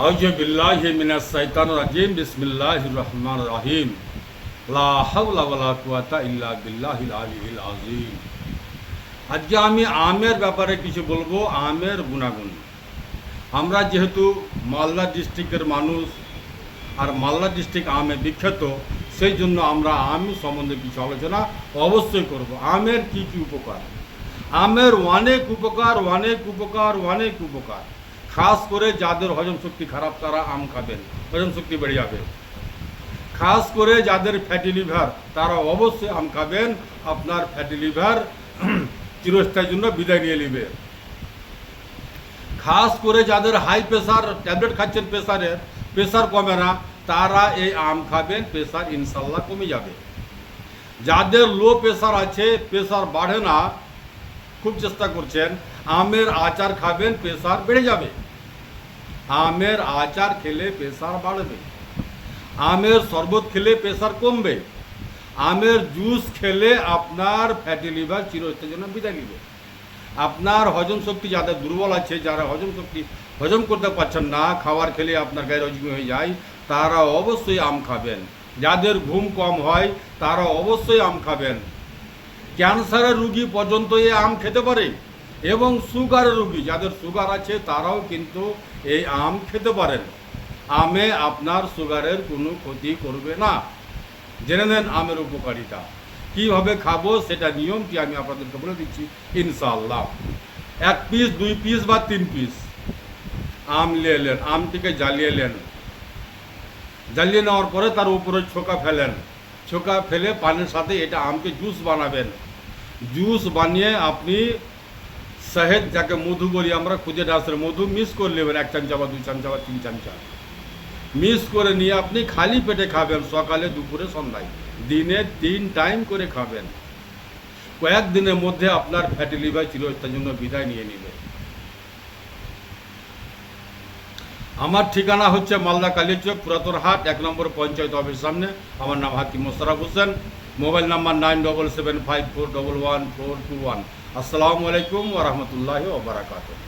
আউযু বিল্লাহি মিনাশ শাইতানির রাজিম বিসমিল্লাহির রহমানির রহিম লা হাওলা ওয়ালা কুওয়াতা ইল্লা বিল্লাহিল আলিয়্যিল আযীম। আজকে আমি আমের ব্যাপারে কিছু বলবো, আমের গুণাগুণ। আমরা যেহেতু মালদা ডিস্ট্রিক্টের মানুষ আর মালদা ডিস্ট্রিক্ট আমে বিখ্যাত, সেই জন্য আমরা আম সম্বন্ধে কিছু আলোচনা অবশ্যই করব। আমের কি কি উপকার? আমের অনেক উপকার, অনেক উপকার, অনেক উপকার। খাস করে যাদের হজম শক্তি খারাপ তারা আম খাবেন, হজম শক্তি বেড়ে যাবে। খাস করে যাদের ফ্যাটি লিভার তারা অবশ্যই আম খাবেন, আপনার ফ্যাটি লিভার চিরস্থায়ীর জন্য বিদায় নিয়ে নেবে। খাস করে যাদের হাই প্রেশার, ট্যাবলেট খাচ্ছেন প্রেশার কমে না, তারা এই আম খাবেন, প্রেশার ইনশাল্লাহ কমে যাবে। যাদের লো প্রেশার আছে, প্রেশার বাড়ে না, খুব চেষ্টা করছেন, আমের আচার খাবেন, প্রেশার বেড়ে যাবে। আমের আচার খেলে প্রেশার বাড়বে। আমের শরবত খেলে প্রেশার কমবে। আমের জুস খেলে আপনার ফ্যাটি লিভার চিরস্থায়ীর জন্য বিদায় নেবে। আপনার হজম শক্তি যাদের দুর্বল আছে, যারা হজম করতে পারছেন না, খাবার খেলে আপনার গায়ে হজমি হয়ে যায়, তারা অবশ্যই আম খাবেন। যাদের ঘুম কম হয় তারা অবশ্যই আম খাবেন। ক্যান্সারের রুগী পর্যন্ত এই আম খেতে পারে, এবং সুগারের রুগী যাদের সুগার আছে তারাও কিন্তু এই আম খেতে পারেন। আমে আপনার সুগারের কোনো ক্ষতি করবে না। জেনে নেন আমের উপকারিতা। কীভাবে খাবো সেটা নিয়মটি আমি আপনাদেরকে বলে দিচ্ছি ইনশাআল্লাহ। 1 পিস, 2 পিস বা 3 পিস আম নিয়ে এলেন, আমটিকে জ্বালিয়ে এলেন। জ্বালিয়ে নেওয়ার পরে তার উপরে ছোকা ফেলেন। ছোকা ফেলে পানির সাথে এটা আমকে জুস বানাবেন। জুস বানিয়ে আপনি শহদ, যাকে মধু বলি আমরা, খুদে ডাসের মধু মিক্স করে নেবেন, 1 চামচা বা 2 চামচা বা 3 চামচা মিক্স করে নিয়ে আপনি খালি পেটে খাবেন, সকালে, দুপুরে, সন্ধ্যায়, দিনে 3 টাইম করে খাবেন। কয়েকদিনের মধ্যে আপনার ফ্যাটি লিভার চিরস্থায়ীর জন্য বিদায় নিয়ে নেবে। আমার ঠিকানা হচ্ছে মালদা কালীচক, পুরাতন হাট, 1 নম্বর পঞ্চায়েত অফিস সামনে। আমার নাম হাকিম মোশাররফ হোসেন। Mobile number 9775411421। আসসালামু আলাইকুম ওয়া রাহমাতুল্লাহি ওয়া বারাকাতুহু।